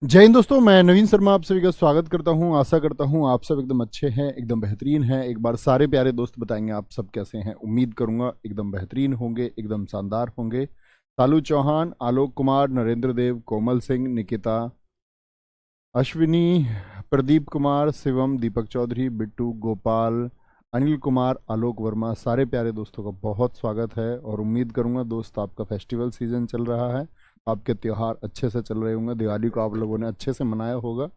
जय हिंद दोस्तों, मैं नवीन शर्मा आप सभी का स्वागत करता हूं। आशा करता हूं आप सब एकदम अच्छे हैं, एकदम बेहतरीन हैं। एक बार सारे प्यारे दोस्त बताएंगे आप सब कैसे हैं। उम्मीद करूंगा एकदम बेहतरीन होंगे, एकदम शानदार होंगे। सालू चौहान, आलोक कुमार, नरेंद्र देव, कोमल सिंह, निकिता, अश्विनी, प्रदीप कुमार, शिवम, दीपक चौधरी, बिट्टू, गोपाल, अनिल कुमार, आलोक वर्मा, सारे प्यारे दोस्तों का बहुत स्वागत है। और उम्मीद करूंगा दोस्त आपका फेस्टिवल सीजन चल रहा है, आपके त्यौहार अच्छे से चल रहे होंगे। दिवाली को आप लोगों ने अच्छे से मनाया होगा।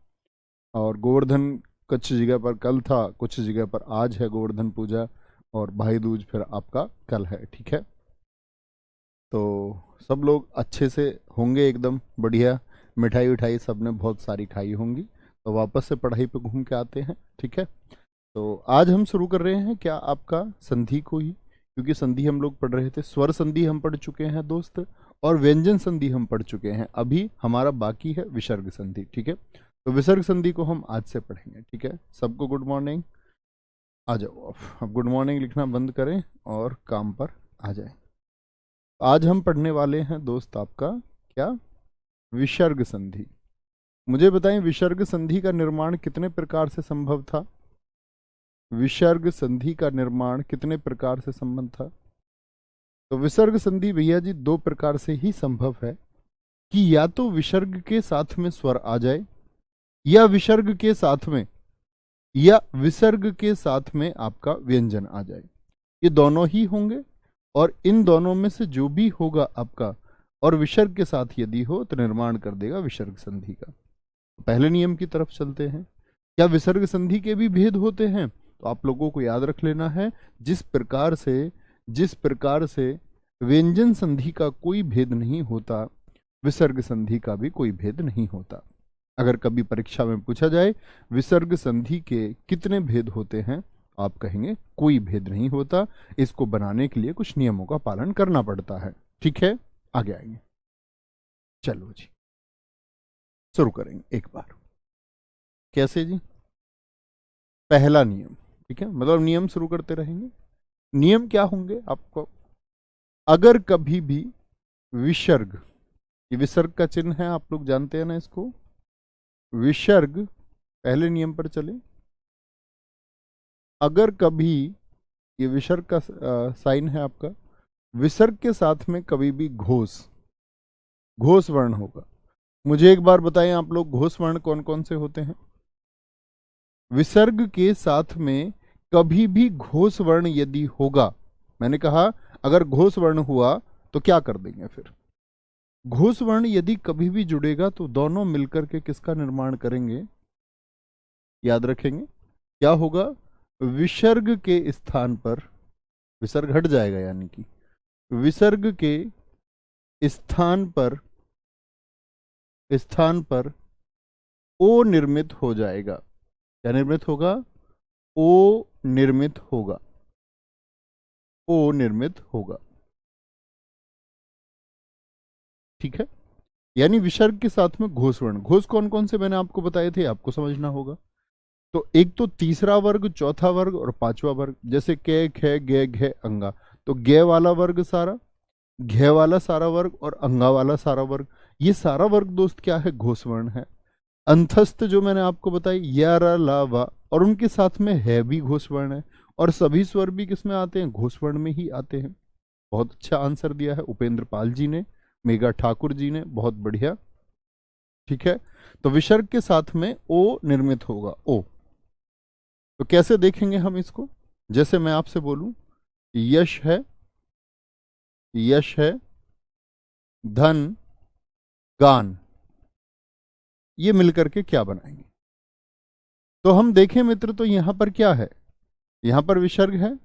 और गोवर्धन कुछ जगह पर कल था, कुछ जगह पर आज है गोवर्धन पूजा, और भाई दूज फिर आपका कल है। ठीक है, तो सब लोग अच्छे से होंगे, एकदम बढ़िया। मिठाई विठाई सबने बहुत सारी खाई होंगी। तो वापस से पढ़ाई पे घूम के आते हैं। ठीक है, तो आज हम शुरू कर रहे हैं क्या आपका संधि को ही, क्योंकि संधि हम लोग पढ़ रहे थे। स्वर संधि हम पढ़ चुके हैं दोस्त, और व्यंजन संधि हम पढ़ चुके हैं। अभी हमारा बाकी है विसर्ग संधि। ठीक है, तो विसर्ग संधि को हम आज से पढ़ेंगे। ठीक है, सबको गुड मॉर्निंग। आ जाओ, अब गुड मॉर्निंग लिखना बंद करें और काम पर आ जाएं। आज हम पढ़ने वाले हैं दोस्त आपका क्या, विसर्ग संधि। मुझे बताएं, विसर्ग संधि का निर्माण कितने प्रकार से संभव था? विसर्ग संधि का निर्माण कितने प्रकार से संभव था? तो विसर्ग संधि भैया जी दो प्रकार से ही संभव है, कि या तो विसर्ग के साथ में स्वर आ जाए, या विसर्ग के साथ में, या विसर्ग के साथ में आपका व्यंजन आ जाए। ये दोनों ही होंगे, और इन दोनों में से जो भी होगा आपका, और विसर्ग के साथ यदि हो तो निर्माण कर देगा विसर्ग संधि का। पहले नियम की तरफ चलते हैं। क्या विसर्ग संधि के भी भेद होते हैं? तो आप लोगों को याद रख लेना है, जिस प्रकार से व्यंजन संधि का कोई भेद नहीं होता, विसर्ग संधि का भी कोई भेद नहीं होता। अगर कभी परीक्षा में पूछा जाए विसर्ग संधि के कितने भेद होते हैं, आप कहेंगे कोई भेद नहीं होता। इसको बनाने के लिए कुछ नियमों का पालन करना पड़ता है। ठीक है, आगे आएंगे। चलो जी, शुरू करेंगे एक बार। कैसे जी? पहला नियम, ठीक है, मतलब नियम शुरू करते रहेंगे। नियम क्या होंगे आपको? अगर कभी भी विसर्ग, ये विसर्ग का चिन्ह है, आप लोग जानते हैं ना इसको। विसर्ग, पहले नियम पर चले। अगर कभी, ये विसर्ग का साइन है आपका, विसर्ग के साथ में कभी भी घोष घोष वर्ण होगा। मुझे एक बार बताएं आप लोग, घोष वर्ण कौन कौन से होते हैं? विसर्ग के साथ में कभी भी घोष वर्ण यदि होगा, मैंने कहा अगर घोष वर्ण हुआ तो क्या कर देंगे फिर? घोष वर्ण यदि कभी भी जुड़ेगा तो दोनों मिलकर के किसका निर्माण करेंगे? याद रखेंगे क्या होगा? विसर्ग के स्थान पर, विसर्ग हट जाएगा, यानी कि विसर्ग के स्थान पर ओ निर्मित हो जाएगा। क्या निर्मित होगा? ओ निर्मित होगा। ओ निर्मित होगा। ठीक है, यानी विसर्ग के साथ में घोष वर्ण। घोष कौन कौन से मैंने आपको बताए थे, आपको समझना होगा। तो एक तो तीसरा वर्ग, चौथा वर्ग और पांचवा वर्ग। जैसे कै, खे, गे, घे, अंगा। तो गे वाला वर्ग सारा, घे वाला सारा वर्ग, और अंगा वाला सारा वर्ग, ये सारा वर्ग दोस्त क्या है? घोष वर्ण है। अंतस्थ जो मैंने आपको बताई, या, र, ला, वा, और उनके साथ में है भी घोष वर्ण है। और सभी स्वर भी किस में आते हैं? घोष वर्ण में ही आते हैं। बहुत अच्छा आंसर दिया है उपेंद्र पाल जी ने, मेघा ठाकुर जी ने, बहुत बढ़िया। ठीक है, तो विसर्ग के साथ में ओ निर्मित होगा। ओ, तो कैसे देखेंगे हम इसको? जैसे मैं आपसे बोलूं, यश है, यश है, धन, गान, ये मिलकर के क्या बनाएंगे? तो हम देखें मित्र, तो यहां पर क्या है? यहां पर विसर्ग है।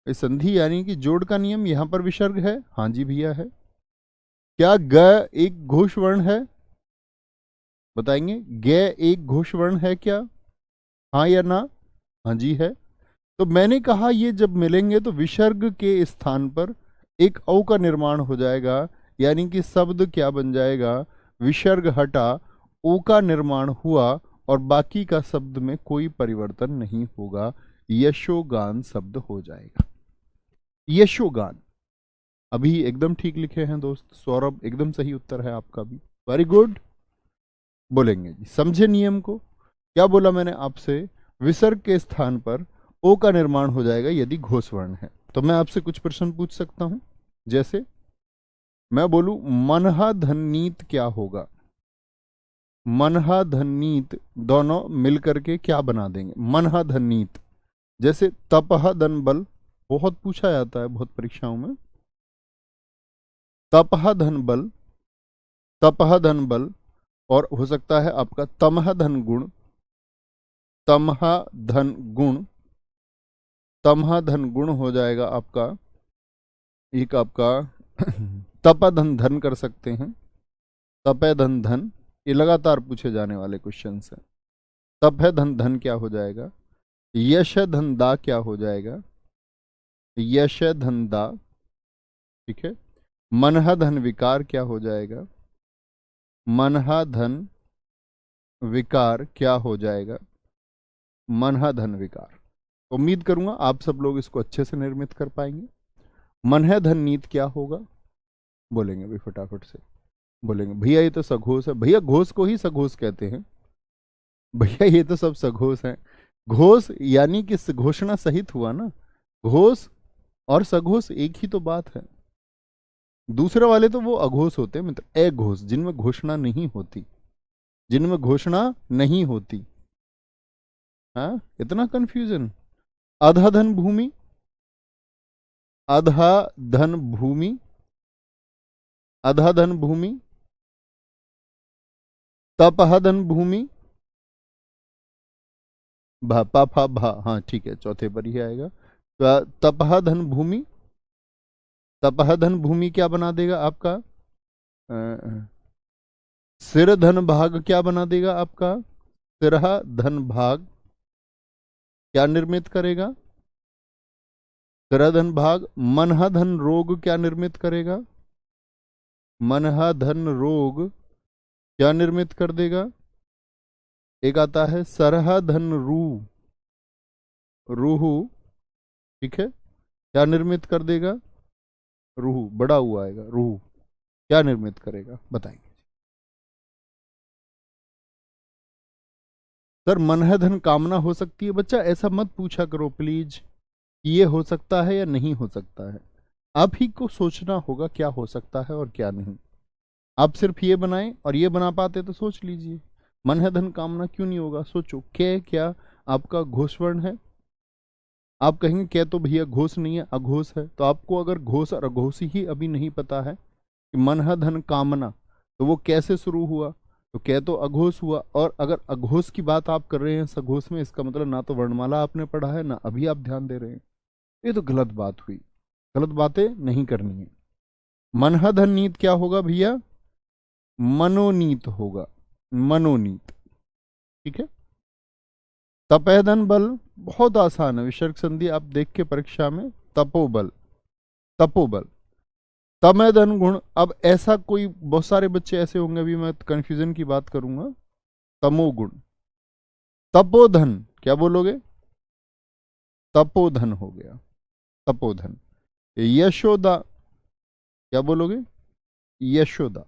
इस संधि यानी कि जोड़ का नियम, यहां पर विसर्ग है। हाँ जी भैया है। क्या ग एक घोष वर्ण है? बताएंगे, ग एक घोष वर्ण है क्या? हाँ या ना? हाँ जी है। तो मैंने कहा ये जब मिलेंगे तो विसर्ग के स्थान पर एक औ का निर्माण हो जाएगा, यानी कि शब्द क्या बन जाएगा? विसर्ग हटा, ओ का निर्माण हुआ, और बाकी का शब्द में कोई परिवर्तन नहीं होगा। यशोगान शब्द हो जाएगा। यशोगान। अभी एकदम ठीक लिखे हैं दोस्त। सौरभ, एकदम सही उत्तर है आपका भी, वेरी गुड। बोलेंगे जी। समझे नियम को? क्या बोला मैंने आपसे? विसर्ग के स्थान पर ओ का निर्माण हो जाएगा यदि घोष वर्ण है। तो मैं आपसे कुछ प्रश्न पूछ सकता हूं, जैसे मैं बोलूं मनहा धन्नीत क्या होगा? मनहा धन्नीत दोनों मिलकर के क्या बना देंगे? मनहा धन्नीत। जैसे तपह धन बल, बहुत पूछा जाता है बहुत परीक्षाओं में। तपह धन बल, तपह धन बल, और हो सकता है आपका तमह धन गुण, तमह धन गुण, तमह धन गुण हो जाएगा आपका। एक आपका तप धन धन कर सकते हैं, तपे धन धन, ये लगातार पूछे जाने वाले क्वेश्चन हैं। तप है धन धन क्या हो जाएगा? यश धन दा क्या हो जाएगा? यश धन दा, ठीक है। मनहा धन विकार क्या हो जाएगा? मनहा धन विकार क्या हो जाएगा? मनहा धन विकार। उम्मीद करूंगा आप सब लोग इसको अच्छे से निर्मित कर पाएंगे। मनह धन नीत क्या होगा? बोलेंगे भाई फटाफट से, बोलेंगे भैया ये तो सघोष है। भैया घोष को ही सघोष कहते हैं भैया, ये तो सब सघोष है। घोष यानी कि घोषणा सहित हुआ ना। घोष और सघोष एक ही तो बात है। दूसरे वाले तो वो अघोष होते हैं मित्र, अघोष, जिनमें घोषणा नहीं होती, जिनमें घोषणा नहीं होती। हाँ, इतना कंफ्यूजन। अधा धन भूमि, अधा धन भूमि, अधा धन भूमि, तपह धन भूमि, भा पा फा भा, हाँ ठीक है, चौथे पर ही आएगा। तो तपह धन भूमि, तपह धन भूमि क्या बना देगा आपका? सिर धन भाग क्या बना देगा आपका? सिरहा धन भाग क्या निर्मित करेगा? सिरा धन भाग। मनहा धन रोग क्या निर्मित करेगा? मनहा धन रोग क्या निर्मित कर देगा? एक आता है सरहा धन रू, रूहु, ठीक है, क्या निर्मित कर देगा? रूहु, बड़ा हुआ आएगा, रूहु क्या निर्मित करेगा? बताएंगे सर। मनह धन कामना हो सकती है? बच्चा ऐसा मत पूछा करो प्लीज, ये हो सकता है या नहीं हो सकता है। आप ही को सोचना होगा क्या हो सकता है और क्या नहीं। आप सिर्फ ये बनाएं, और ये बना पाते तो सोच लीजिए। मन है धन कामना क्यों नहीं होगा? सोचो के क्या आपका घोषवर्ण है? आप कहेंगे क्या तो भैया घोष नहीं है, अघोष है। तो आपको अगर घोष और अघोष ही अभी नहीं पता है कि मन है धन कामना, तो वो कैसे शुरू हुआ? तो क्या तो अघोष हुआ। और अगर अघोष की बात आप कर रहे हैं सघोष में, इसका मतलब ना तो वर्णमाला आपने पढ़ा है, ना अभी आप ध्यान दे रहे हैं। ये तो गलत बात हुई। गलत बातें नहीं करनी है। मनहा धन नीत क्या होगा भैया? मनोनीत होगा, मनोनीत, ठीक है। तपेधन बल बहुत आसान है, विसर्ग संधि आप देख के परीक्षा में। तपोबल, तपोबल। तमेधन गुण, अब ऐसा कोई, बहुत सारे बच्चे ऐसे होंगे, अभी मैं कंफ्यूजन की बात करूंगा। तमोगुण। तपोधन क्या बोलोगे? तपोधन हो गया, तपोधन। यशोदा क्या बोलोगे? यशोदा।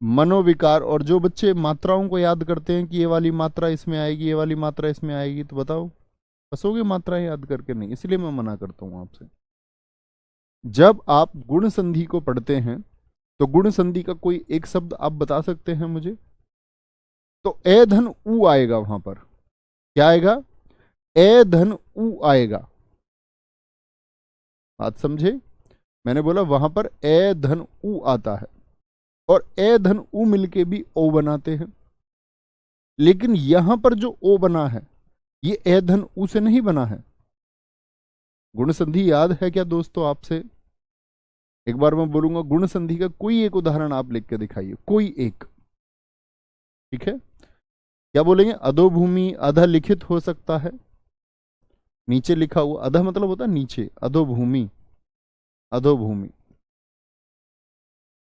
मनोविकार। और जो बच्चे मात्राओं को याद करते हैं कि ये वाली मात्रा इसमें आएगी, ये वाली मात्रा इसमें आएगी, तो बताओ फंसोगे मात्राएं याद करके? नहीं, इसलिए मैं मना करता हूं आपसे। जब आप गुण संधि को पढ़ते हैं तो गुण संधि का कोई एक शब्द आप बता सकते हैं मुझे? तो ए धन उ आएगा वहां पर। क्या आएगा? ए धन उ आएगा। बात समझे? मैंने बोला वहां पर ए धन उ आता है, और ए धन उ मिलके भी ओ बनाते हैं। लेकिन यहां पर जो ओ बना है, ये ए धन उ से नहीं बना है। गुण संधि याद है क्या दोस्तों आपसे? एक बार मैं बोलूंगा गुण संधि का कोई एक उदाहरण आप लिख के दिखाइए, कोई एक, ठीक है। क्या बोलेंगे? अधोभूमि, अधा लिखित हो सकता है, नीचे लिखा हुआ। अधा मतलब होता है नीचे, अधोभूमि, अधोभूमि।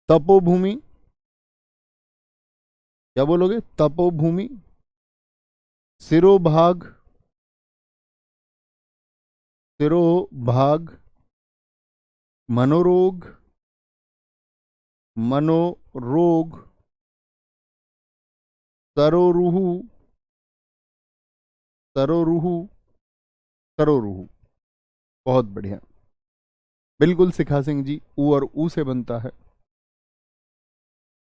तपोभूमि, क्या बोलोगे? तपोभूमि। सिरोभाग, सिरोभाग। मनोरोग, मनोरोग। सरोरुहु, सरोरुहु, सरोरुहु। बहुत बढ़िया, बिल्कुल शिखा सिंह जी, ऊ और ऊ से बनता है।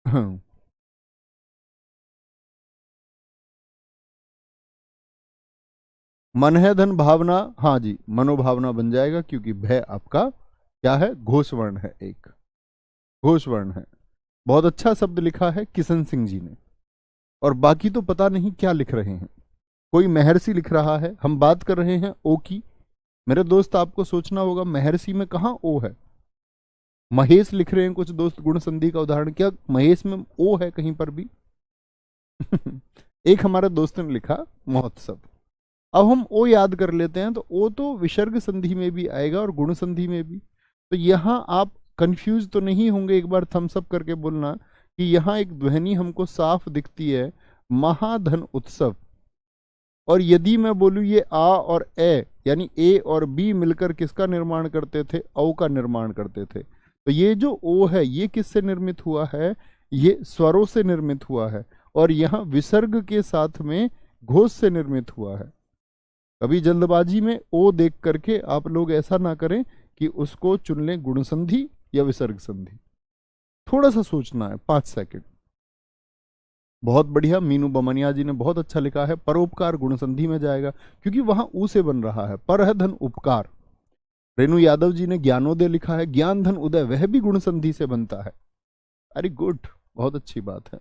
हाँ। मन है धन भावना, हाँ जी, मनोभावना बन जाएगा, क्योंकि भय आपका क्या है, घोष वर्ण है, एक घोष वर्ण है। बहुत अच्छा शब्द लिखा है किशन सिंह जी ने, और बाकी तो पता नहीं क्या लिख रहे हैं। कोई महर्षि लिख रहा है, हम बात कर रहे हैं ओ की। मेरे दोस्त, आपको सोचना होगा महर्षि में कहाँ ओ है। महेश लिख रहे हैं कुछ दोस्त गुण संधि का उदाहरण, क्या महेश में ओ है कहीं पर भी? एक हमारे दोस्त ने लिखा महोत्सव। अब हम ओ याद कर लेते हैं, तो ओ तो विसर्ग संधि में भी आएगा और गुण संधि में भी। तो यहां आप कंफ्यूज तो नहीं होंगे, एक बार थम्स अप करके बोलना कि यहां एक ध्वनि हमको साफ दिखती है, महाधन उत्सव। और यदि मैं बोलूं ये आ और ए, यानी ए और बी मिलकर किसका निर्माण करते थे, औ का निर्माण करते थे। तो ये जो ओ है ये किससे निर्मित हुआ है, ये स्वरों से निर्मित हुआ है, और यहां विसर्ग के साथ में घोष से निर्मित हुआ है। कभी जल्दबाजी में ओ देख करके आप लोग ऐसा ना करें कि उसको चुन लें गुण संधि या विसर्ग संधि। थोड़ा सा सोचना है, 5 सेकंड। बहुत बढ़िया, मीनू बमनिया जी ने बहुत अच्छा लिखा है, परोपकार गुण संधि में जाएगा, क्योंकि वहां ऊ से बन रहा है, पर है धन उपकार। रेणु यादव जी ने ज्ञानोदय लिखा है, ज्ञान धन उदय, वह भी गुण संधि से बनता है। वेरी गुड, बहुत अच्छी बात है।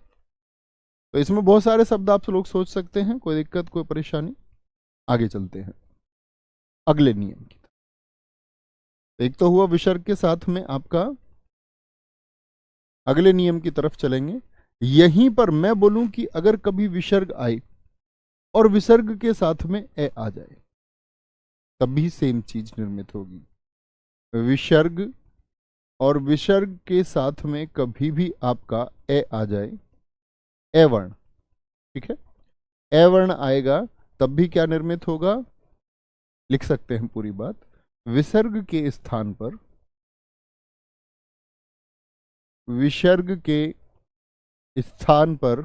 तो इसमें बहुत सारे शब्द आप लोग सोच सकते हैं, कोई दिक्कत कोई परेशानी? आगे चलते हैं अगले नियम की। एक तो हुआ विसर्ग के साथ में आपका, अगले नियम की तरफ चलेंगे। यहीं पर मैं बोलूं कि अगर कभी विसर्ग आए और विसर्ग के साथ में ए आ जाए, तभी सेम चीज निर्मित होगी। विसर्ग और विसर्ग के साथ में कभी भी आपका ए आ जाए, ए वर्ण, ठीक है, ए वर्ण आएगा, तब भी क्या निर्मित होगा, लिख सकते हैं पूरी बात, विसर्ग के स्थान पर, विसर्ग के स्थान पर,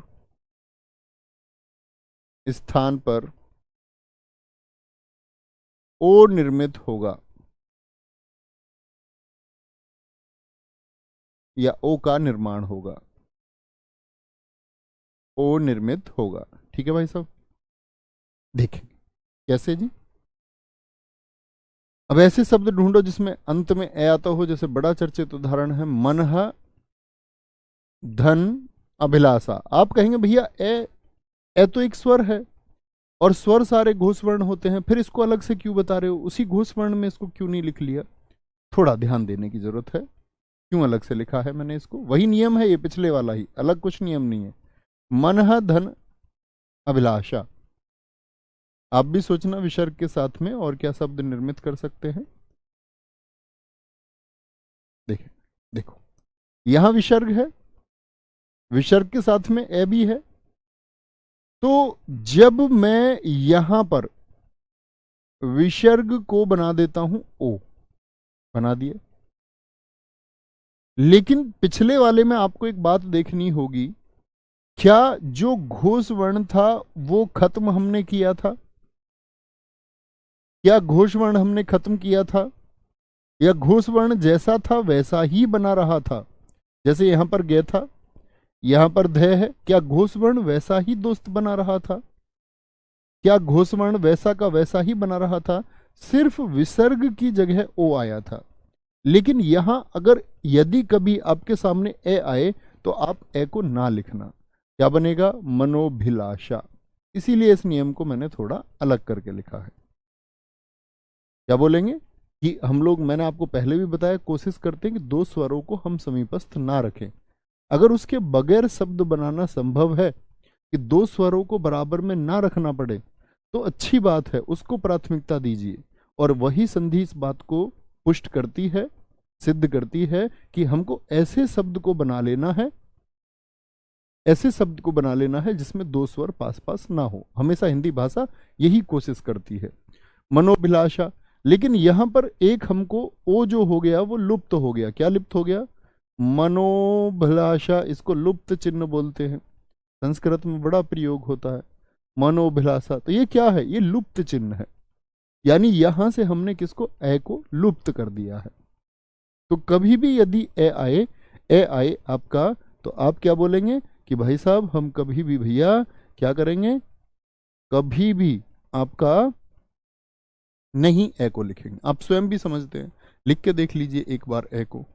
स्थान पर ओ निर्मित होगा, या ओ का निर्माण होगा, ओ निर्मित होगा। ठीक है भाई साहब, देखें कैसे जी। अब ऐसे शब्द ढूंढो जिसमें अंत में ए आता हो, जैसे बड़ा चर्चित उदाहरण है मनह धन अभिलाषा। आप कहेंगे भैया ए तो एक स्वर है, और स्वर सारे घोष वर्ण होते हैं, फिर इसको अलग से क्यों बता रहे हो, उसी घोष वर्ण में इसको क्यों नहीं लिख लिया? थोड़ा ध्यान देने की जरूरत है, क्यों अलग से लिखा है मैंने इसको, वही नियम है ये पिछले वाला ही, अलग कुछ नियम नहीं है। मनह धन अभिलाषा। आप भी सोचना विसर्ग के साथ में और क्या शब्द निर्मित कर सकते हैं। देखें, देखो यहां विसर्ग है, विसर्ग के साथ में ए भी है, तो जब मैं यहां पर विसर्ग को बना देता हूं ओ, बना दिया, लेकिन पिछले वाले में आपको एक बात देखनी होगी, क्या जो घोष वर्ण था वो खत्म हमने किया था? क्या घोष वर्ण हमने खत्म किया था, या घोष वर्ण जैसा था वैसा ही बना रहा था? जैसे यहां पर गे था, यहां पर ध है, क्या घोष वर्ण वैसा ही दोस्त बना रहा था? क्या घोष वर्ण वैसा का वैसा ही बना रहा था? सिर्फ विसर्ग की जगह ओ आया था। लेकिन यहां अगर यदि कभी आपके सामने ए आए तो आप ए को ना लिखना, क्या बनेगा, मनोभिलाषा। इसीलिए इस नियम को मैंने थोड़ा अलग करके लिखा है। क्या बोलेंगे कि हम लोग, मैंने आपको पहले भी बताया, कोशिश करते हैं कि दो स्वरों को हम समीपस्थ ना रखें। अगर उसके बगैर शब्द बनाना संभव है कि दो स्वरों को बराबर में ना रखना पड़े, तो अच्छी बात है, उसको प्राथमिकता दीजिए। और वही संधि इस बात को पुष्ट करती है, सिद्ध करती है कि हमको ऐसे शब्द को बना लेना है, ऐसे शब्द को बना लेना है जिसमें दो स्वर पास पास ना हो। हमेशा हिंदी भाषा यही कोशिश करती है। मनोभिलाषा, लेकिन यहां पर एक हमको ओ जो हो गया वो लुप्त हो गया। क्या लुप्त हो गया? मनोभिलाषा, इसको लुप्त चिन्ह बोलते हैं। संस्कृत में बड़ा प्रयोग होता है, मनोभिलाषा। तो ये क्या है? ये लुप्त चिन्ह है, यानी यहां से हमने किसको? ए को लुप्त कर दिया है। तो कभी भी यदि ए आए आपका, तो आप क्या बोलेंगे कि भाई साहब हम कभी भी भैया क्या करेंगे, कभी भी आपका नहीं ए को लिखेंगे। आप स्वयं भी समझते हैं, लिख के देख लीजिए एक बार ए को,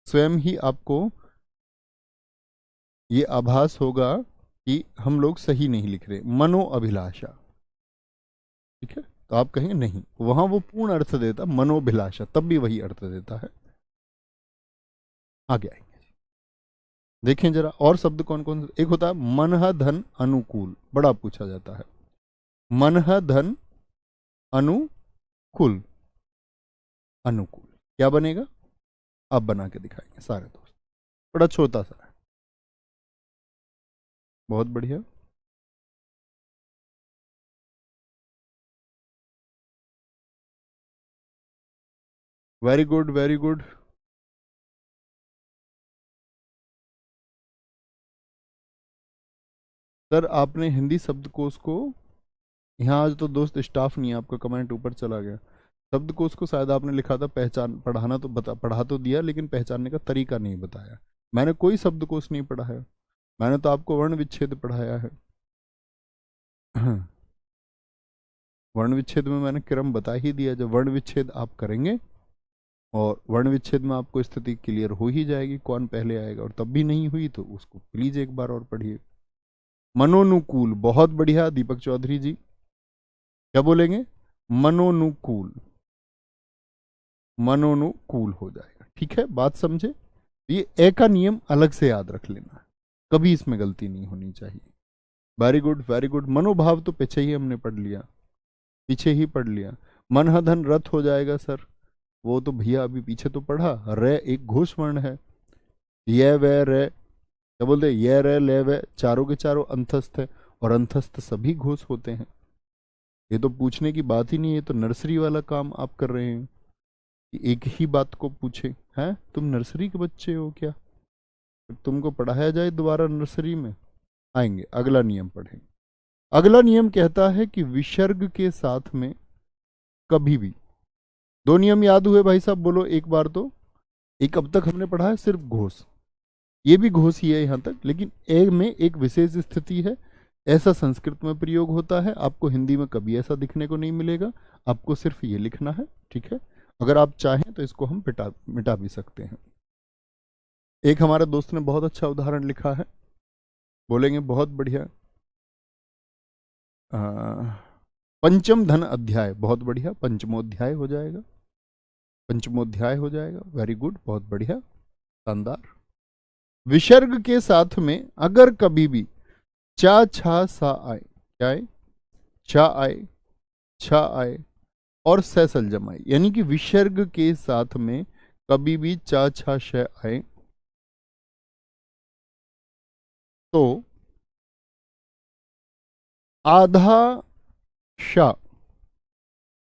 स्वयं ही आपको ये आभास होगा कि हम लोग सही नहीं लिख रहे। मनो अभिलाषा, ठीक है, तो आप कहेंगे नहीं, वहां वो पूर्ण अर्थ देता मनोभिलाषा, तब भी वही अर्थ देता है। आगे आएंगे, देखें जरा और शब्द कौन कौन से। एक होता है मनः धन अनुकूल, बड़ा पूछा जाता है। मनः धन अनुकूल, अनुकूल क्या बनेगा? आप बना के दिखाएंगे सारे दोस्त, बड़ा छोटा सा है, बहुत बढ़िया। Very good, very good. Sir आपने हिंदी शब्दकोश को, यहाँ आज तो दोस्त स्टाफ नहीं है, आपका कमेंट ऊपर चला गया। शब्दकोश को शायद आपने लिखा था पहचान, पढ़ाना तो पढ़ा तो दिया, लेकिन पहचानने का तरीका नहीं बताया। मैंने कोई शब्दकोश नहीं पढ़ा है, मैंने तो आपको वर्ण विच्छेद पढ़ाया है। वर्ण विच्छेद में मैंने क्रम बता ही दिया, जब वर्ण विच्छेद आप करेंगे और वर्ण विच्छेद में आपको स्थिति क्लियर हो ही जाएगी कौन पहले आएगा, और तब भी नहीं हुई तो उसको प्लीज एक बार और पढ़िए। मनोनुकूल, बहुत बढ़िया दीपक चौधरी जी, क्या बोलेंगे? मनोनुकूल, मनोनुकूल हो जाएगा, ठीक है, बात समझे। ये ए का नियम अलग से याद रख लेना, कभी इसमें गलती नहीं होनी चाहिए। Very good, very good. मनोभाव तो पीछे ही हमने पढ़ लिया, पीछे ही पढ़ लिया। मन धन रथ हो जाएगा सर, वो तो भैया अभी पीछे तो पढ़ा। रे एक घोष वर्ण है, ये वे रे, क्या बोलते, ये रे ले वे, चारों के चारों अंतस्थ है, और अंतस्थ सभी घोष होते हैं। ये तो पूछने की बात ही नहीं है, तो नर्सरी वाला काम आप कर रहे हैं कि एक ही बात को पूछे। हैं तुम नर्सरी के बच्चे हो क्या? तुमको पढ़ाया जाए दोबारा नर्सरी में? आएंगे, अगला नियम पढ़ेंगे। अगला नियम कहता है कि विसर्ग के साथ में कभी भी, दो नियम याद हुए भाई साहब, बोलो एक बार तो। एक अब तक हमने पढ़ा है सिर्फ घोष, ये भी घोष ही है यहां तक, लेकिन ए में एक विशेष स्थिति है, ऐसा संस्कृत में प्रयोग होता है, आपको हिंदी में कभी ऐसा दिखने को नहीं मिलेगा। आपको सिर्फ ये लिखना है, ठीक है। अगर आप चाहें तो इसको हम मिटा भी सकते हैं। एक हमारे दोस्त ने बहुत अच्छा उदाहरण लिखा है, बोलेंगे बहुत बढ़िया। पंचम धन अध्याय, बहुत बढ़िया, पंचमोध्याय हो जाएगा, पंचमोध्याय हो जाएगा। वेरी गुड, बहुत बढ़िया, शानदार। विसर्ग के साथ में अगर कभी भी चा छा सा आए, क्या आए? चा आए, छा आए और सैसल जमाए, यानी कि विसर्ग के साथ में कभी भी चा छा श आए तो आधा शा,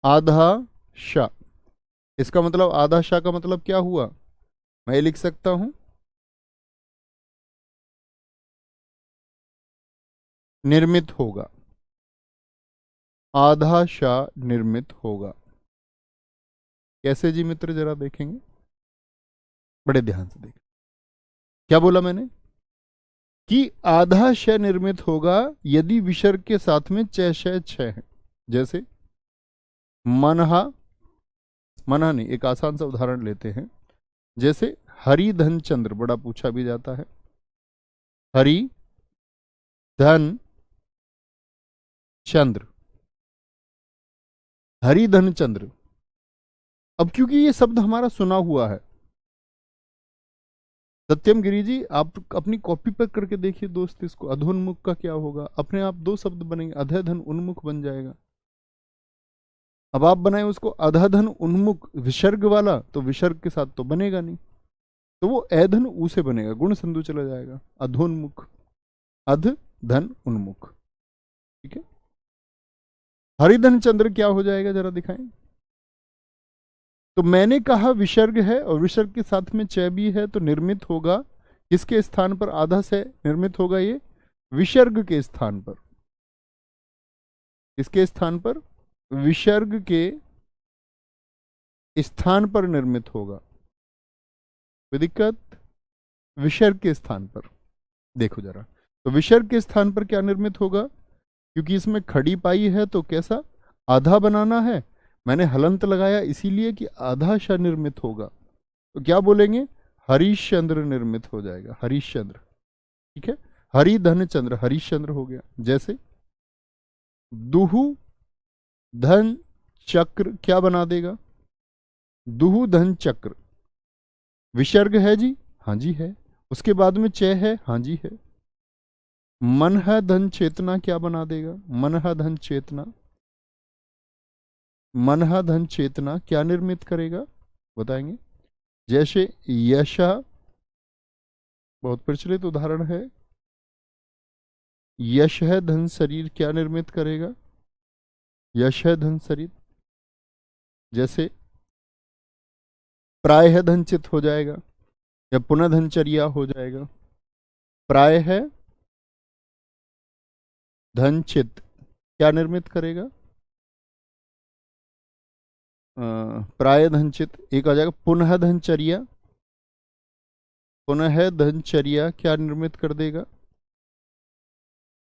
आधा शा, इसका मतलब आधा शा का मतलब क्या हुआ? मैं लिख सकता हूं निर्मित होगा, आधा शा निर्मित होगा। कैसे जी मित्र, जरा देखेंगे, बड़े ध्यान से देखें। क्या बोला मैंने? कि आधा श निर्मित होगा यदि विसर्ग के साथ में च श छ है। जैसे मनहा, मनहा नहीं, एक आसान सा उदाहरण लेते हैं, जैसे हरि धन चंद्र, बड़ा पूछा भी जाता है, हरि धन चंद्र, हरि धन चंद्र। अब क्योंकि ये शब्द हमारा सुना हुआ है, सत्यम गिरी जी आप अपनी कॉपी पर करके देखिए दोस्त, इसको अधोन्मुख का क्या होगा, अपने आप दो शब्द बनेंगे, अधय धन उन्मुख बन जाएगा। अब आप बनाए उसको अधधन उन्मुख विसर्ग वाला, तो विसर्ग के साथ तो बनेगा नहीं, तो वो ऐधन ऊ से बनेगा, गुण संधु चला जाएगा, अधोन्मुख, अध धन उन्मुख, ठीक है। हरिधन चंद्र क्या हो जाएगा, जरा दिखाएं। तो मैंने कहा विसर्ग है और विसर्ग के साथ में च भी है, तो निर्मित होगा किसके स्थान पर? आधा से निर्मित होगा ये विसर्ग के स्थान पर, किसके स्थान पर? विसर्ग के स्थान पर निर्मित होगा। कोई दिक्कत? विसर्ग के स्थान पर देखो जरा, तो विसर्ग के स्थान पर क्या निर्मित होगा? क्योंकि इसमें खड़ी पाई है तो कैसा आधा बनाना है, मैंने हलंत लगाया इसीलिए कि आधा श निर्मित होगा, तो क्या बोलेंगे? हरिश्चंद्र निर्मित हो जाएगा, हरिश्चंद्र। ठीक है, हरि धन चंद्र, हरिश्चंद्र हो गया। जैसे दुहु धन चक्र क्या बना देगा? दुहु धन चक्र, विसर्ग है जी, हाँ जी है। उसके बाद में च है, हाँ जी है। मन है धन चेतना क्या बना देगा? मन है धन चेतना, मन है धन चेतना क्या निर्मित करेगा? बताएंगे। जैसे यशा, बहुत प्रचलित उदाहरण है, यश है धन शरीर क्या निर्मित करेगा? यश है धन शरीर। जैसे प्राय है धनचित हो जाएगा, या पुनः धनचर्या हो जाएगा। प्राय है धनचित क्या निर्मित करेगा? प्राय धनचित एक आ जाएगा। पुनः धनचर्या, पुनः धनचर्या क्या निर्मित कर देगा?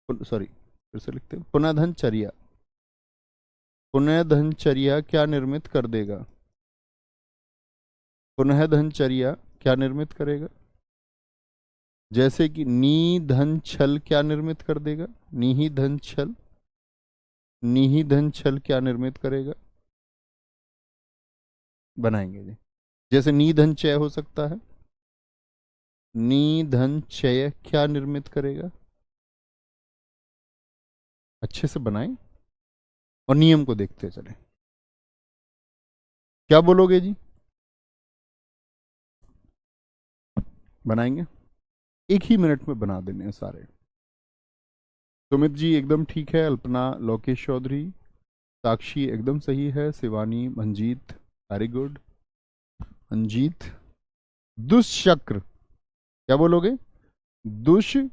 सॉरी, फिर से लिखते हैं, पुनः धनचर्या, पुनः धनचर्या क्या निर्मित कर देगा? पुनः धनचर्या क्या निर्मित करेगा? जैसे कि नी धन छल क्या निर्मित कर देगा? निही धन छल, निही धन छल क्या निर्मित करेगा? बनाएंगे जी। जैसे नी धन चय हो सकता है, नी धन चय क्या निर्मित करेगा? अच्छे से बनाएं और नियम को देखते चलें। क्या बोलोगे जी? बनाएंगे, एक ही मिनट में बना देने हैं सारे। सुमित जी एकदम ठीक है, अल्पना लोकेश चौधरी, साक्षी एकदम सही है, शिवानी, मंजीत वेरी गुड, मंजीत। दुष्चक्र क्या बोलोगे?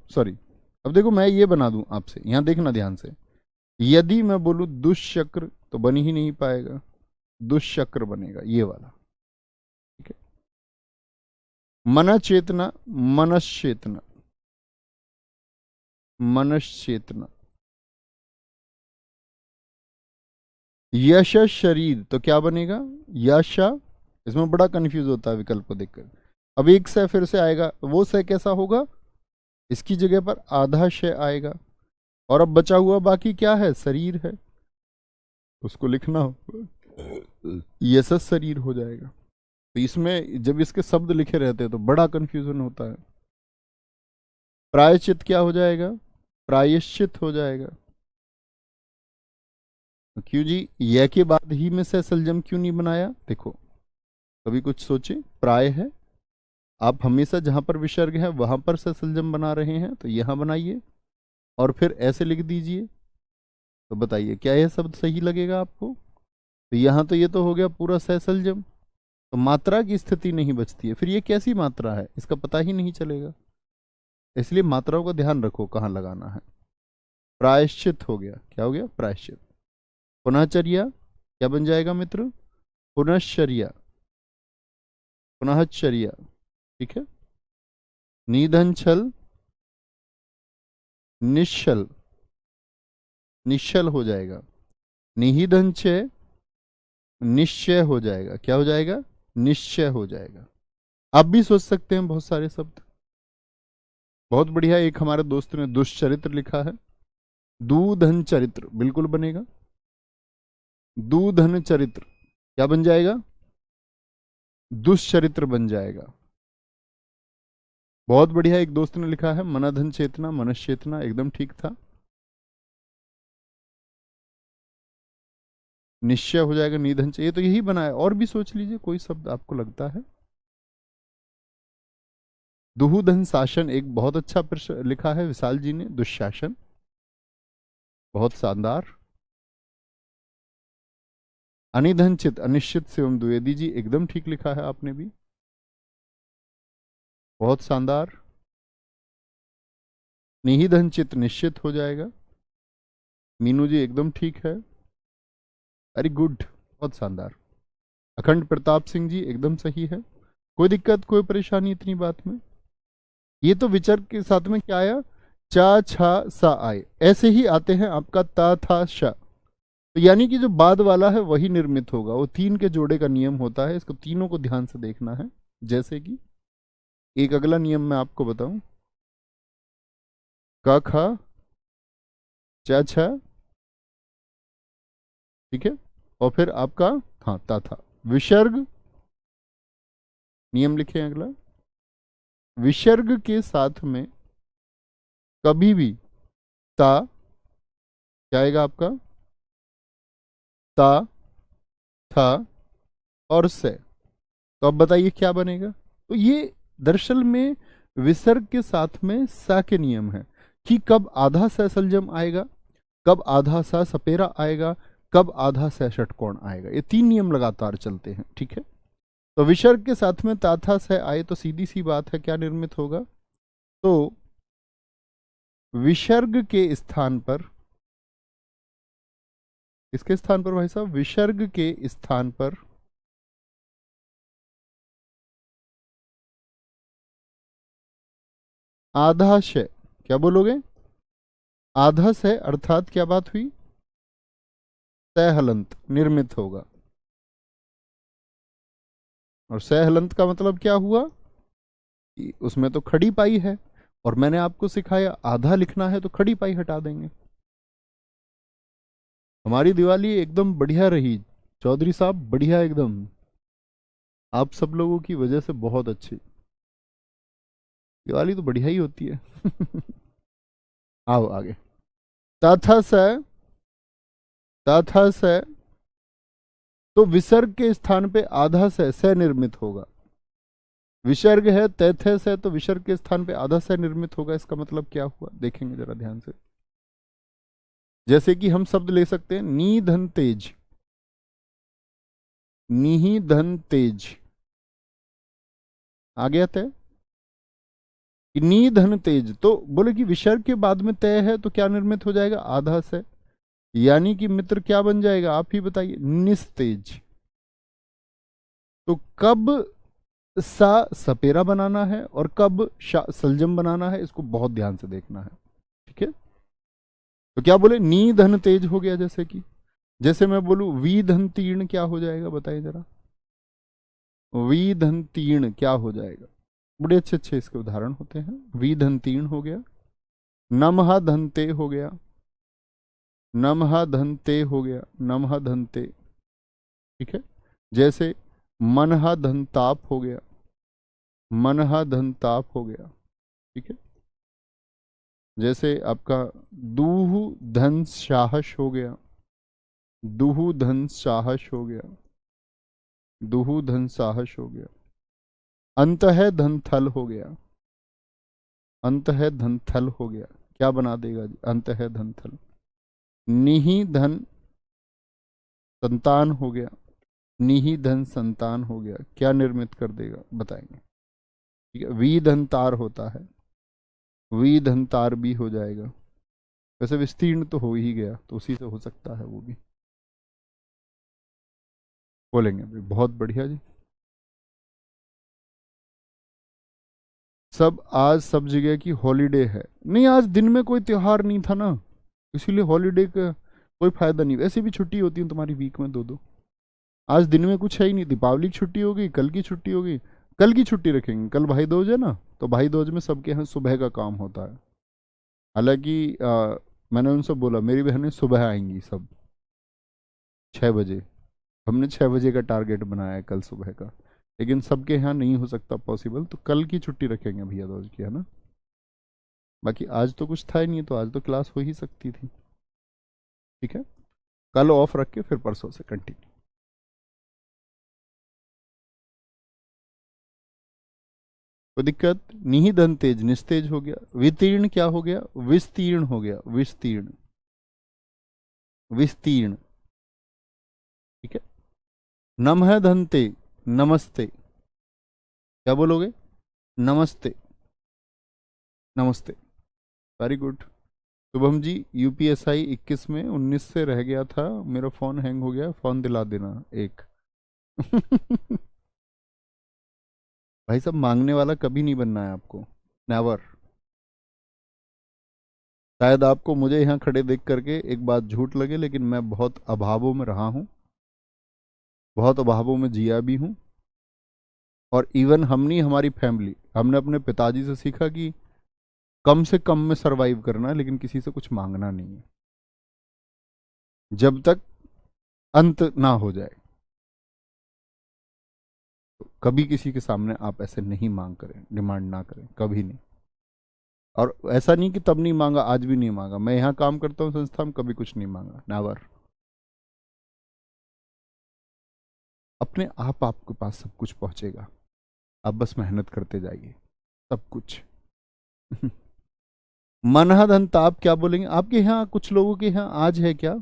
सॉरी, अब देखो मैं ये बना दूं आपसे, यहां देखना ध्यान से, यदि मैं बोलूं दुष्चक्र तो बन ही नहीं पाएगा, दुष्चक्र बनेगा ये वाला। ठीक है, मन चेतना, मनश्चेतना, मनश्चेतना। यश शरीर तो क्या बनेगा? यशा, इसमें बड़ा कंफ्यूज होता है विकल्प को देखकर। अब एक से फिर से आएगा, वो से कैसा होगा? इसकी जगह पर आधा शय आएगा, और अब बचा हुआ बाकी क्या है? शरीर है, उसको लिखना हो, यश शरीर हो जाएगा। तो इसमें जब इसके शब्द लिखे रहते हैं तो बड़ा कंफ्यूजन होता है। प्रायश्चित क्या हो जाएगा? प्रायश्चित हो जाएगा। क्यों जी, यह के बाद ही में से सलजम क्यों नहीं बनाया? देखो कभी कुछ सोचे, प्राय है, आप हमेशा जहां पर विसर्ग है वहां पर से सलजम बना रहे हैं, तो यहां बनाइए और फिर ऐसे लिख दीजिए। तो बताइए क्या यह शब्द सही लगेगा आपको? तो यहां तो ये तो हो गया पूरा सहसलजम, तो मात्रा की स्थिति नहीं बचती है, फिर ये कैसी मात्रा है इसका पता ही नहीं चलेगा। इसलिए मात्राओं का ध्यान रखो कहाँ लगाना है। प्रायश्चित हो गया, क्या हो गया? प्रायश्चित। पुनःचर्या क्या बन जाएगा मित्र? पुनश्चर्या, पुनःचर्या। ठीक है, निधन छल, निश्चल, निश्चल हो जाएगा। निहिधन चय, निश्चय हो जाएगा। क्या हो जाएगा? निश्चय हो जाएगा। आप भी सोच सकते हैं बहुत सारे शब्द। बहुत बढ़िया, एक हमारे दोस्त ने दुष्चरित्र लिखा है, दूधन चरित्र बिल्कुल बनेगा। दूधन चरित्र क्या बन जाएगा? दुष्चरित्र बन जाएगा। बहुत बढ़िया, एक दोस्त ने लिखा है मनधन चेतना, मनुष्य चेतना, एकदम ठीक था। निश्चय हो जाएगा, निधन चाहिए, तो यही बना है। और भी सोच लीजिए कोई शब्द आपको लगता है। दुहुधन शासन एक बहुत अच्छा प्रश्न लिखा है विशाल जी ने, दुशासन, बहुत शानदार। अनिधन चित, अनिश्चित शिवम द्विवेदी जी एकदम ठीक लिखा है आपने भी, बहुत शानदार। निहि धन चित निश्चित हो जाएगा। मीनू जी एकदम ठीक है, वेरी गुड, बहुत शानदार। अखंड प्रताप सिंह जी एकदम सही है। कोई दिक्कत, कोई परेशानी इतनी बात में? ये तो विचर के साथ में क्या आया, चा छा सा आए, ऐसे ही आते हैं आपका ता था शा। तो यानी कि जो बाद वाला है वही निर्मित होगा, वो तीन के जोड़े का नियम होता है, इसको तीनों को ध्यान से देखना है। जैसे कि एक अगला नियम मैं आपको बताऊं, क ख च छ, ठीक है, और फिर आपका हाँ ता था। विसर्ग नियम लिखे अगला, विसर्ग के साथ में कभी भी ता क्या आएगा आपका, ता था और से। तो अब बताइए क्या बनेगा। तो ये दरअसल में विसर्ग के साथ में सा के नियम है कि कब आधा सा सलजम आएगा, कब आधा सा सपेरा आएगा, कब आधा सा षटकोण आएगा। ये तीन नियम लगातार चलते हैं, ठीक है। तो विसर्ग के साथ में ताथा से आए तो सीधी सी बात है क्या निर्मित होगा, तो विसर्ग के स्थान पर, इसके स्थान पर भाई साहब, विसर्ग के स्थान पर आधा से, क्या बोलोगे, आधा से अर्थात क्या बात हुई, सहलंत निर्मित होगा। और सहलंत का मतलब क्या हुआ कि उसमें तो खड़ी पाई है, और मैंने आपको सिखाया आधा लिखना है तो खड़ी पाई हटा देंगे। हमारी दिवाली एकदम बढ़िया रही चौधरी साहब, बढ़िया एकदम, आप सब लोगों की वजह से बहुत अच्छी दिवाली तो बढ़िया ही होती है। आओ आगे, तथा स, तथा स, तो विसर्ग के स्थान पे आधा से निर्मित होगा। विसर्ग है तैथे से, तो विसर्ग के स्थान पे आधा से निर्मित होगा। इसका मतलब क्या हुआ देखेंगे जरा ध्यान से। जैसे कि हम शब्द ले सकते हैं नी धन तेज, नी धन तेज आ गया तय, नी धन तेज, तो बोले कि विसर्ग के बाद में तय है तो क्या निर्मित हो जाएगा, आधा से। यानी कि मित्र क्या बन जाएगा आप ही बताइए, निस्तेज। तो कब सा सपेरा बनाना है और कब शा सलजम बनाना है, इसको बहुत ध्यान से देखना है, ठीक है। तो क्या बोले, नी धन तेज हो गया, जैसे कि जैसे मैं बोलूं वी धन तीर्ण, क्या हो जाएगा बताइए जरा, वी धन तीर्ण क्या हो जाएगा। बड़े अच्छे अच्छे इसके उदाहरण होते हैं। वी धन तीर्ण हो गया, नमहा धन ते हो गया, नमहा धन ते हो गया, नमहा धन ते, ठीक है। जैसे मनहा धन ताप हो गया, मनहा धन ताप हो गया, ठीक है। जैसे आपका दूह धन साहस हो गया, दूह धन साहस हो गया, दूह धन साहस हो गया। अंत है धन थल हो गया, अंत है धन थल हो गया, क्या बना देगा जी, अंत है धन थल। निहि धन संतान हो गया, निहि धन संतान हो गया, क्या निर्मित कर देगा बताएंगे, ठीक है। वी धन तार होता है, वी धन तार भी हो जाएगा। वैसे विस्तीर्ण तो हो ही गया, तो उसी से हो सकता है वो भी, बोलेंगे अभी। बहुत बढ़िया जी, सब आज सब जगह की हॉलीडे है। नहीं, आज दिन में कोई त्योहार नहीं था ना, इसीलिए हॉलीडे का कोई फायदा नहीं। वैसे भी छुट्टी होती है तुम्हारी वीक में दो दो, आज दिन में कुछ है ही नहीं। दीपावली की छुट्टी होगी, कल की छुट्टी होगी, कल की छुट्टी रखेंगे, कल भाई दूज है ना, तो भाई दूज में सबके यहाँ सुबह का काम होता है। हालांकि मैंने उनसे बोला मेरी बहनें सुबह आएंगी सब 6 बजे, हमने 6 बजे का टारगेट बनाया है कल सुबह का, लेकिन सबके यहाँ नहीं हो सकता पॉसिबल, तो कल की छुट्टी रखेंगे भैया दूज की, है ना। बाकी आज तो कुछ था ही नहीं, तो आज तो क्लास हो ही सकती थी, ठीक है। कल ऑफ रख के फिर परसों से कंटिन्यू। कोई दिक्कत, निहि धन तेज निस्तेज हो गया, वितीर्ण क्या हो गया, विस्तीर्ण हो गया, विस्तीर्ण, विस्तीर्ण, ठीक है। नमः धनते, नमस्ते, क्या बोलोगे, नमस्ते, नमस्ते। Very good. Shubham ji, UPSI 21 में 19 से रह गया था, मेरा फोन हैंग हो गया, फोन दिला देना एक। भाई साहब, मांगने वाला कभी नहीं बनना है आपको, नेवर। शायद आपको मुझे यहाँ खड़े देख करके एक बात झूठ लगे, लेकिन मैं बहुत अभावों में रहा हूँ, बहुत अभावों में जिया भी हूँ। और इवन हम नहीं, हमारी फैमिली, हमने अपने पिताजी से सीखा कि कम से कम में सरवाइव करना है, लेकिन किसी से कुछ मांगना नहीं है जब तक अंत ना हो जाए। तो कभी किसी के सामने आप ऐसे नहीं मांग करें, डिमांड ना करें, कभी नहीं। और ऐसा नहीं कि तब नहीं मांगा, आज भी नहीं मांगा। मैं यहाँ काम करता हूँ संस्था में, कभी कुछ नहीं मांगा, नेवर। अपने आप आपके पास सब कुछ पहुंचेगा, आप बस मेहनत करते जाइए, सब कुछ। मनहा धन ताप क्या बोलेंगे? आपके यहाँ कुछ लोगों के यहाँ आज है क्या?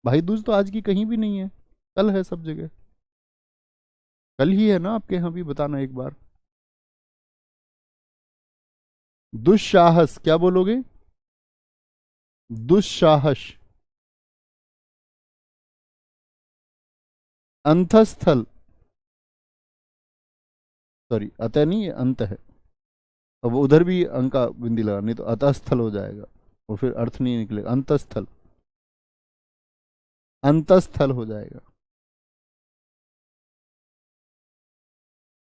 भाई दूज तो आज की कहीं भी नहीं है, कल है सब जगह। कल ही है ना आपके यहाँ भी? बताना एक बार। दुस्साहस क्या बोलोगे? दुस्साहस। अंतस्थल, सॉरी अतः नहीं, ये अंत है। अब उधर भी अंक का बिंदी लगा, नहीं तो अतस्थल हो जाएगा, और फिर अर्थ नहीं निकलेगा। अंतस्थल, अंतस्थल हो जाएगा।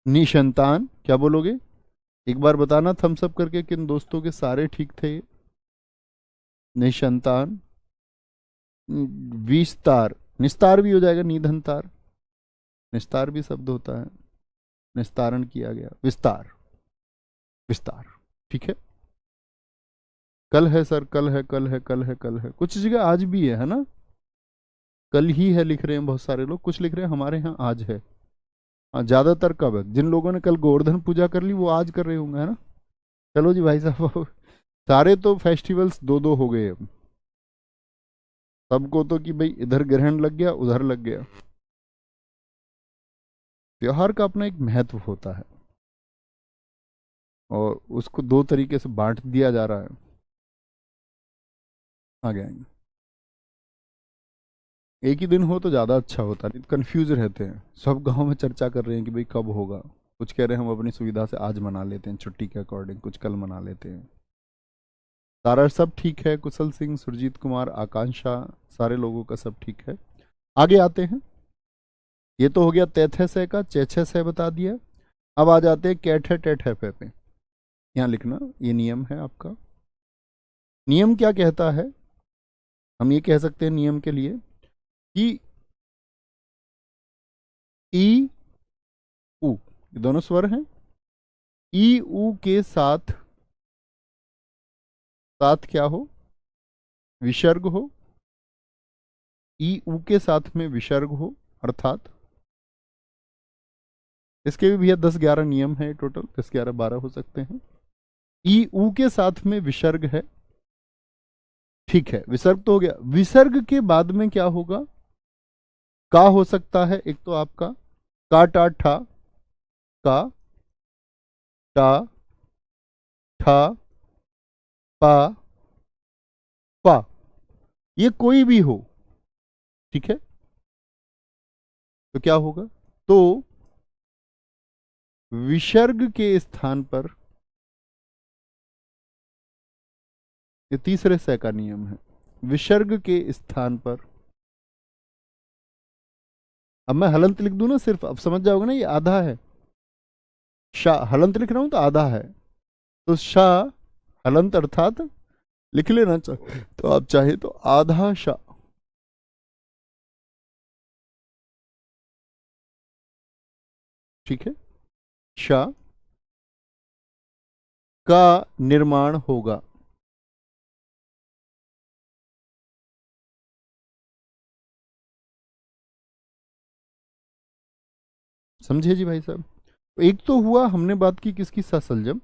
निसंतान क्या बोलोगे? एक बार बताना थम्स अप करके किन दोस्तों के सारे ठीक थे। निसंतान। विस्तार, निस्तार भी हो जाएगा, निधनतार, निस्तार भी शब्द होता है, निस्तारण किया गया, विस्तार, विस्तार। ठीक है। कल है सर, कल है, कल है, कल है, कल है, कुछ जगह आज भी है ना? कल ही है लिख रहे हैं बहुत सारे लोग, कुछ लिख रहे हैं हमारे यहाँ आज है। हाँ, ज्यादातर कब है? जिन लोगों ने कल गोवर्धन पूजा कर ली वो आज कर रहे होंगे, है ना? चलो जी भाई साहब, सारे तो फेस्टिवल्स दो दो हो गए अब सबको, तो कि भाई इधर ग्रहण लग गया, उधर लग गया। त्योहार का अपना एक महत्व होता है, और उसको दो तरीके से बांट दिया जा रहा है। आगे आएंगे। एक ही दिन हो तो ज़्यादा अच्छा होता, नहीं तो कन्फ्यूज रहते हैं। सब गांव में चर्चा कर रहे हैं कि भाई कब होगा। कुछ कह रहे हैं हम अपनी सुविधा से आज मना लेते हैं छुट्टी के अकॉर्डिंग, कुछ कल मना लेते हैं। सारा सब ठीक है, कुशल सिंह, सुरजीत कुमार, आकांक्षा, सारे लोगों का सब ठीक है। आगे आते हैं। ये तो हो गया तैथे से का, चेछे से बता दिया। अब आ जाते हैं कैठे टेठे पे। यहाँ लिखना, ये नियम है आपका। नियम क्या कहता है? हम ये कह सकते हैं नियम के लिए कि ई उ, ये दोनों स्वर हैं। ई उ के साथ, साथ क्या हो? विसर्ग हो। ई उ के साथ में विसर्ग हो, अर्थात इसके भी भैया 10-11 नियम है टोटल, 10-11-12 हो सकते हैं। ई उ के साथ में विसर्ग है, ठीक है, विसर्ग तो हो गया। विसर्ग के बाद में क्या होगा? का हो सकता है, एक तो आपका का टा ठा, का टा ठा पा पा, ये कोई भी हो, ठीक है। तो क्या होगा? तो विसर्ग के स्थान पर, ये तीसरे से का नियम है, विसर्ग के स्थान पर, अब मैं हलंत लिख दूं ना सिर्फ, अब समझ जाओगे ना, ये आधा है। शाह हलंत लिख रहा हूं तो आधा है, तो शाह हलंत अर्थात लिख लेना तो आप चाहे तो आधा शाह, ठीक है। शाह का निर्माण होगा। समझे जी भाई साहब? एक तो हुआ, हमने बात की किसकी? ससलजम।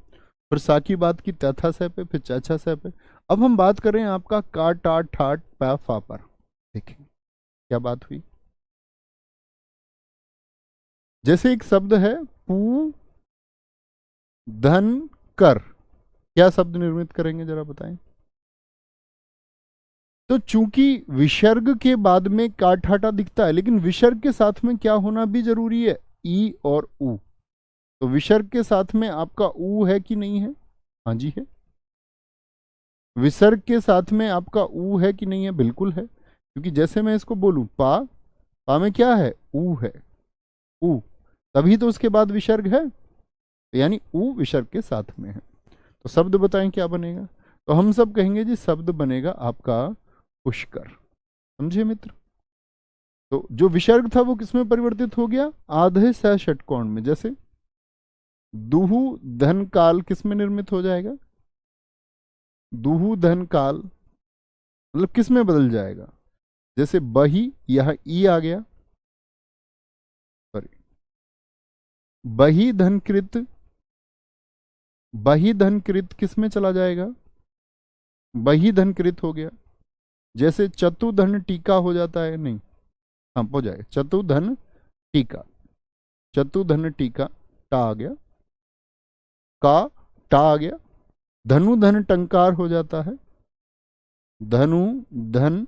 फिर सा की बात की तथा से पे, फिर चाचा से पे। अब हम बात कर रहे हैं आपका का टा ठाट पा फा पर। देखिए क्या बात हुई। जैसे एक शब्द है पू धन कर, क्या शब्द निर्मित करेंगे जरा बताएं? तो चूंकि विसर्ग के बाद में काठाटा दिखता है, लेकिन विसर्ग के साथ में क्या होना भी जरूरी है, ई और ऊ। तो विसर्ग के साथ में आपका ऊ है कि नहीं है? हाँ जी है। विसर्ग के साथ में आपका ऊ है कि नहीं है? बिल्कुल है, क्योंकि जैसे मैं इसको बोलूं पा, पा में क्या है? ऊ है, ऊ, तभी तो उसके बाद विसर्ग है, तो यानी ऊ विसर्ग के साथ में है। तो शब्द बताएं क्या बनेगा? तो हम सब कहेंगे जी शब्द बनेगा आपका पुष्कर। समझे मित्र? तो जो विसर्ग था वो किसमें परिवर्तित हो गया? आधे सह षटकोण में। जैसे दुहु धन काल किसमें निर्मित हो जाएगा? दुहु धन काल मतलब किसमें बदल जाएगा? जैसे बही, यह ई आ गया, सॉरी, बही धनकृत, बही धनकृत किसमें चला जाएगा? बही धनकृत हो गया। जैसे चतुधन टीका हो जाता है, नहीं, हाँ हो जाएगा चतुधन टीका, चतुधन टीका, टा आ गया, का टा आ गया। धनु धन टंकार हो जाता है, धनु धन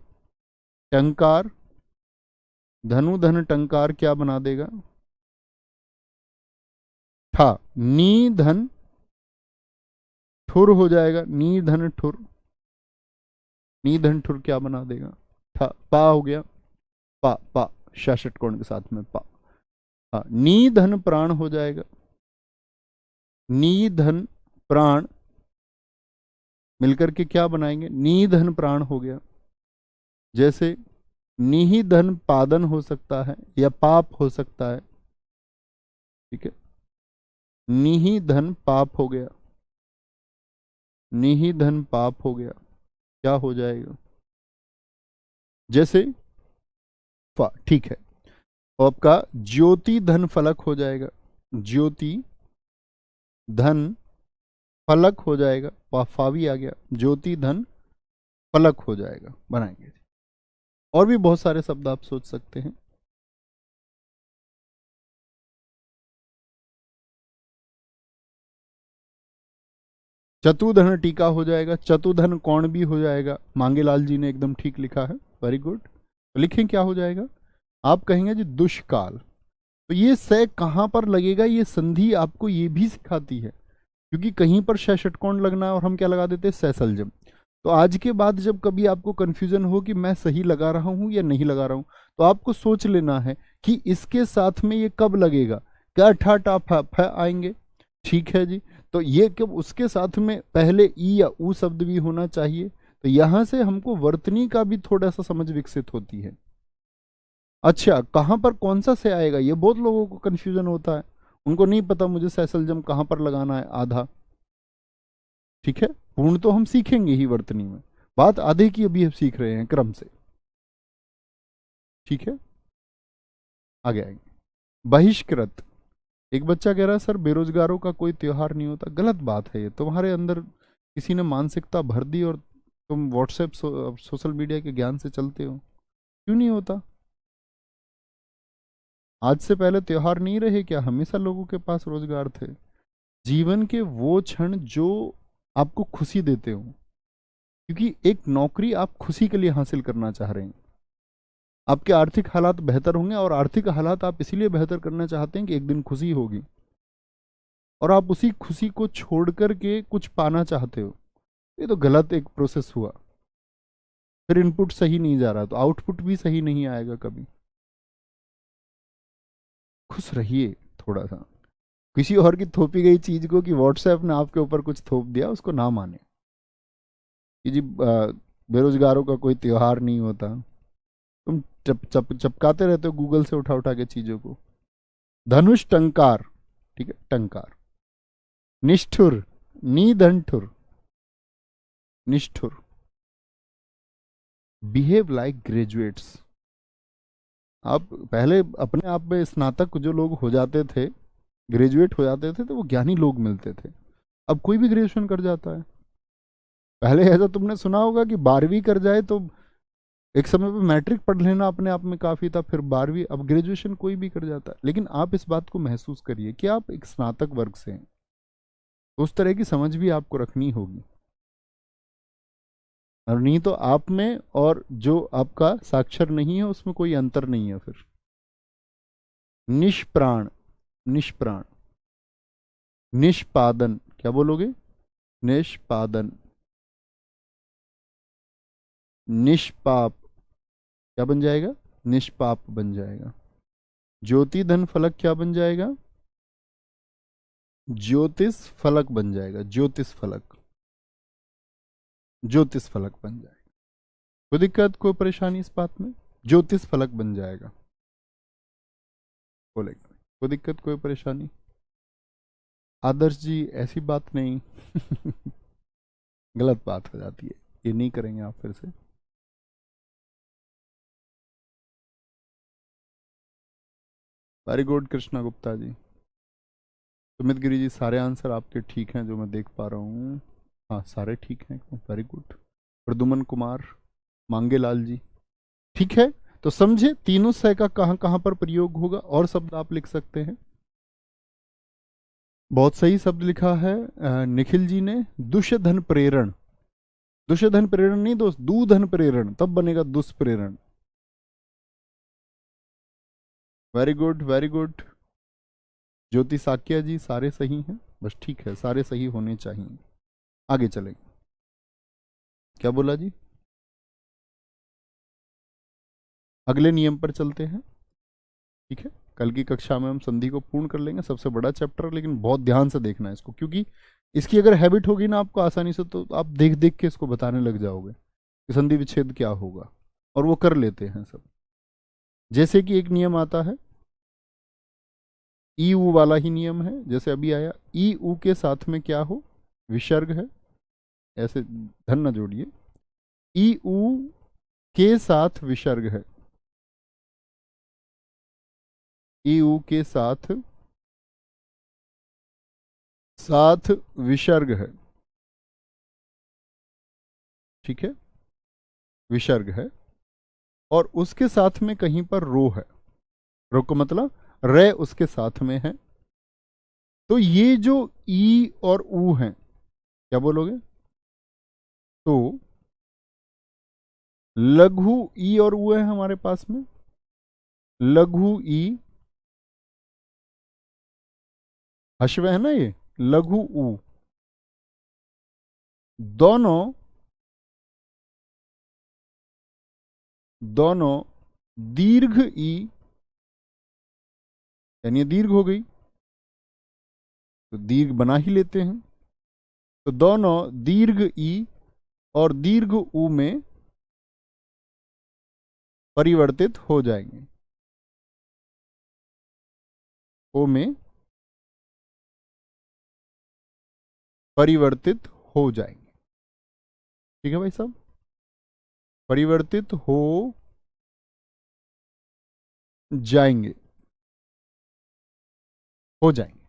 टंकार, धनु धन टंकार क्या बना देगा? ठा, नी धन ठुर हो जाएगा, नी धन ठुर, नी धन ठुर क्या बना देगा? ठा, पा हो गया, पा पा षटकोण के साथ में पा। हाँ, नी धन प्राण हो जाएगा, नी धन प्राण मिलकर के क्या बनाएंगे? नी धन प्राण हो गया। जैसे निहि धन पादन हो सकता है या पाप हो सकता है, ठीक है, निहि धन पाप हो गया, निहि धन पाप हो गया, क्या हो जाएगा? जैसे फा, ठीक है, और आपका ज्योति धन फलक हो जाएगा, ज्योति धन फलक हो जाएगा, फा भी आ गया, ज्योति धन फलक हो जाएगा, बनाएंगे। और भी बहुत सारे शब्द आप सोच सकते हैं। चतुधन टीका हो जाएगा, चतुधन कौन भी हो जाएगा, मांगेलाल जी ने एकदम ठीक लिखा है, वेरी गुड। तो लिखें क्या हो जाएगा? आप कहेंगे जी दुष्काल। तो ये से कहां पर लगेगा, ये संधि आपको ये भी सिखाती है, क्योंकि कहीं पर ष षटकोण लगना है और हम क्या लगा देते हैं? सैसलजम। तो आज के बाद जब कभी आपको कंफ्यूजन हो कि मैं सही लगा रहा हूं या नहीं लगा रहा हूं, तो आपको सोच लेना है कि इसके साथ में ये कब लगेगा। क्या ठा टा फ आएंगे, ठीक है जी। तो ये कब उसके साथ में पहले ई या ऊ शब्द भी होना चाहिए। तो यहां से हमको वर्तनी का भी थोड़ा सा समझ विकसित होती है। अच्छा, कहां पर कौन सा से आएगा, ये बहुत लोगों को कंफ्यूजन होता है, उनको नहीं पता मुझे सैसलजम कहां पर लगाना है, आधा, ठीक है। पूर्ण तो हम सीखेंगे ही वर्तनी में, बात आधे की अभी हम सीख रहे हैं क्रम से, ठीक है। आगे आएंगे। बहिष्कृत, एक बच्चा कह रहा है सर बेरोजगारों का कोई त्योहार नहीं होता। गलत बात है, ये तुम्हारे अंदर किसी ने मानसिकता भर दी और तुम व्हाट्सएप सोशल मीडिया के ज्ञान से चलते हो। क्यों नहीं होता? आज से पहले त्योहार नहीं रहे क्या? हमेशा लोगों के पास रोजगार थे। जीवन के वो क्षण जो आपको खुशी देते हो, क्योंकि एक नौकरी आप खुशी के लिए हासिल करना चाह रहे हैं। आपके आर्थिक हालात बेहतर होंगे, और आर्थिक हालात आप इसीलिए बेहतर करना चाहते हैं कि एक दिन खुशी होगी, और आप उसी खुशी को छोड़ करके कुछ पाना चाहते हो। ये तो गलत एक प्रोसेस हुआ। फिर इनपुट सही नहीं जा रहा तो आउटपुट भी सही नहीं आएगा कभी। खुश रहिए थोड़ा सा। किसी और की थोपी गई चीज को कि व्हाट्सएप ने आपके ऊपर कुछ थोप दिया, उसको ना माने कि जी बेरोजगारों का कोई त्योहार नहीं होता। तुम चपकाते रहते हो गूगल से उठा उठा के चीजों को। धनुष टंकार, ठीक है, टंकार। निष्ठुर, निधनठुर, निष्ठुर। Behave like graduates. आप पहले अपने आप में स्नातक जो लोग हो जाते थे, ग्रेजुएट हो जाते थे, तो वो ज्ञानी लोग मिलते थे। अब कोई भी ग्रेजुएशन कर जाता है। पहले ऐसा तुमने सुना होगा कि 12वीं कर जाए तो एक समय पे मैट्रिक पढ़ लेना अपने आप में काफी था, फिर 12वीं, अब ग्रेजुएशन कोई भी कर जाता है। लेकिन आप इस बात को महसूस करिए कि आप एक स्नातक वर्ग से हैं, तो उस तरह की समझ भी आपको रखनी होगी। और नहीं तो आप में और जो आपका साक्षर नहीं है उसमें कोई अंतर नहीं है फिर। निष्प्राण, निष्प्राण। निष्पादन क्या बोलोगे? निष्पादन। निष्पाप क्या बन जाएगा? निष्पाप बन जाएगा। ज्योति धन फलक क्या बन जाएगा? ज्योतिष फलक बन जाएगा। ज्योतिष फलक, ज्योतिष फलक बन जाएगा। कोई दिक्कत, कोई परेशानी इस बात में? ज्योतिष फलक बन जाएगा। बोलेगा कोई दिक्कत, कोई परेशानी? आदर्श जी ऐसी बात नहीं। गलत बात हो जाती है, ये नहीं करेंगे आप फिर से। Very good Krishna Gupta ji. सुमित गिरी जी, सारे आंसर आपके ठीक हैं जो मैं देख पा रहा हूँ। हाँ सारे ठीक हैं, वेरी गुड। प्रदुमन कुमार, मांगेलाल जी, ठीक है। तो समझे तीनों सह का कहां कहां पर प्रयोग होगा, और शब्द आप लिख सकते हैं। बहुत सही शब्द लिखा है निखिल जी ने, दुष्धन प्रेरण। दुष्धन प्रेरण नहीं दोस्त, दूधन प्रेरण, तब बनेगा दुष्प्रेरण। Very good, very good. Jyoti Sakya ji, सारे सही हैं, बस ठीक है, सारे सही होने चाहिए। आगे चलेंगे। क्या बोला जी? अगले नियम पर चलते हैं, ठीक है। कल की कक्षा में हम संधि को पूर्ण कर लेंगे, सबसे बड़ा चैप्टर, लेकिन बहुत ध्यान से देखना है इसको, क्योंकि इसकी अगर हैबिट होगी ना आपको आसानी से, तो आप देख देख के इसको बताने लग जाओगे कि संधि विच्छेद क्या होगा, और वो कर लेते हैं सब। जैसे कि एक नियम आता है, ई ऊ वाला ही नियम है, जैसे अभी आया, ई ऊ के साथ में क्या हो? विसर्ग है, ऐसे धन न जोड़िए। ई ऊ के साथ विसर्ग है, ई ऊ के साथ साथ विसर्ग है, ठीक है, विसर्ग है। और उसके साथ में कहीं पर रो है, रो का मतलब रे उसके साथ में है। तो ये जो ई और ऊ हैं, क्या बोलोगे? तो लघु ई और ऊ है हमारे पास में, लघु ई, हश्व है ना ये, लघु ऊ, दोनों दोनों दीर्घ ई, यानी ये दीर्घ हो गई, तो दीर्घ बना ही लेते हैं। तो दोनों दीर्घ ई और दीर्घ ऊ में परिवर्तित हो जाएंगे, ओ में परिवर्तित हो जाएंगे, ठीक है भाई साहब, परिवर्तित हो जाएंगे, हो जाएंगे,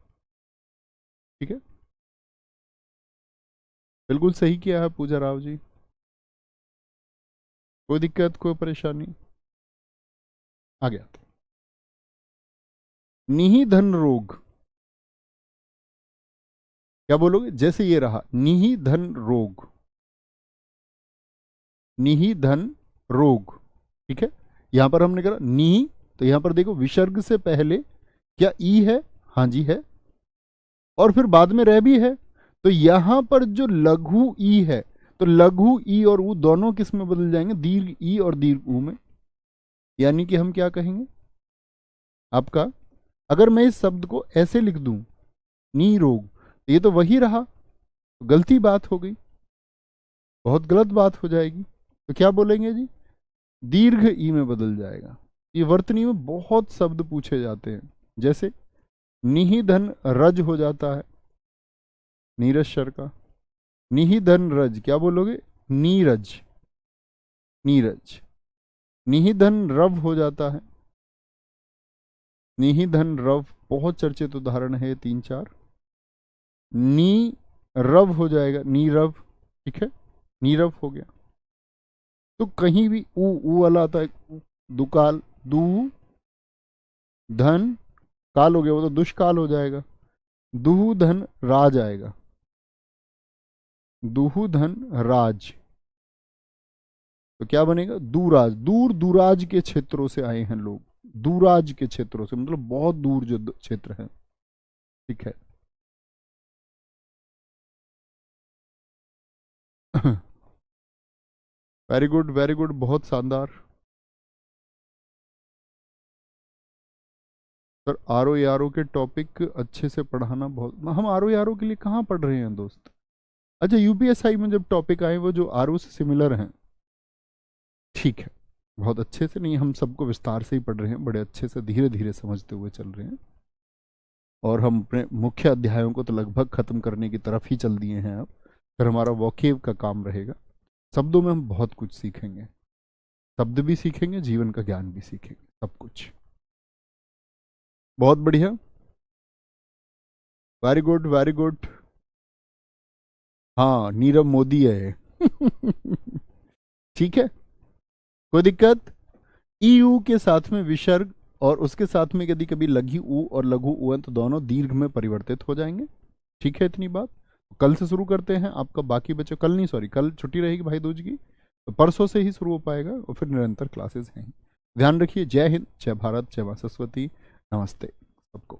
ठीक है। बिल्कुल सही किया है पूजा राव जी, कोई दिक्कत, कोई परेशानी? आ गया तो निहिधन रोग, क्या बोलोगे? जैसे ये रहा निहिधन रोग, निहिधन रोग, ठीक है। यहां पर हमने करा निहि, तो यहां पर देखो विसर्ग से पहले क्या ई है? हाँ जी है, और फिर बाद में रह भी है। तो यहां पर जो लघु ई है, तो लघु ई और ऊ दोनों किस में बदल जाएंगे? दीर्घ ई और दीर्घ ऊ में। यानी कि हम क्या कहेंगे आपका, अगर मैं इस शब्द को ऐसे लिख दूं, नी रोग, तो ये तो वही रहा, तो गलती बात हो गई, बहुत गलत बात हो जाएगी। तो क्या बोलेंगे जी? दीर्घ ई में बदल जाएगा। ये वर्तनी में बहुत शब्द पूछे जाते हैं, जैसे निहिधन रज हो जाता है, नीरज सर का निहिधन रज, क्या बोलोगे? नीरज, नीरज। निहिधन रव हो जाता है, निहिधन रव, बहुत चर्चित उदाहरण है तीन चार। नी रव हो जाएगा, नीरव, ठीक है, नीरव हो गया। तो कहीं भी ऊ वाला आता है, दुकाल, दू धन काल हो गया, वो तो दुष्काल हो जाएगा, दुहु धन राज आएगा, दुहु धन राज, तो क्या बनेगा? दूराज। दूर दूराज के क्षेत्रों से आए हैं लोग, दूराज के क्षेत्रों से मतलब बहुत दूर जो क्षेत्र है। ठीक है। वेरी गुड वेरी गुड, बहुत शानदार। Sir R O R O के टॉपिक अच्छे से पढ़ाना बहुत, हम आर ओ के लिए कहाँ पढ़ रहे हैं दोस्त? अच्छा, यूपीएसआई में जब टॉपिक आए वो जो आर ओ से सिमिलर हैं, ठीक है। बहुत अच्छे से नहीं, हम सबको विस्तार से ही पढ़ रहे हैं, बड़े अच्छे से धीरे धीरे समझते हुए चल रहे हैं। और हम अपने मुख्य अध्यायों को तो लगभग खत्म करने की तरफ ही चल दिए हैं अब। फिर हमारा वोकेब का काम रहेगा। शब्दों में हम बहुत कुछ सीखेंगे, शब्द भी सीखेंगे, जीवन का ज्ञान भी सीखेंगे, सब कुछ। बहुत बढ़िया, वेरी गुड वेरी गुड। हाँ, नीरव मोदी है। ठीक है, कोई दिक्कत? ईयू के साथ में विसर्ग और उसके साथ में यदि कभी लघु ऊ और लघु उअंत दोनों दीर्घ में परिवर्तित हो जाएंगे। ठीक है, इतनी बात। कल से शुरू करते हैं, आपका बाकी बच्चे कल नहीं, सॉरी कल छुट्टी रहेगी भाई दूज की, तो परसों से ही शुरू हो पाएगा और फिर निरंतर क्लासेस हैं। ध्यान रखिए। जय हिंद, जय भारत, जय मां सरस्वती। नमस्ते सबको।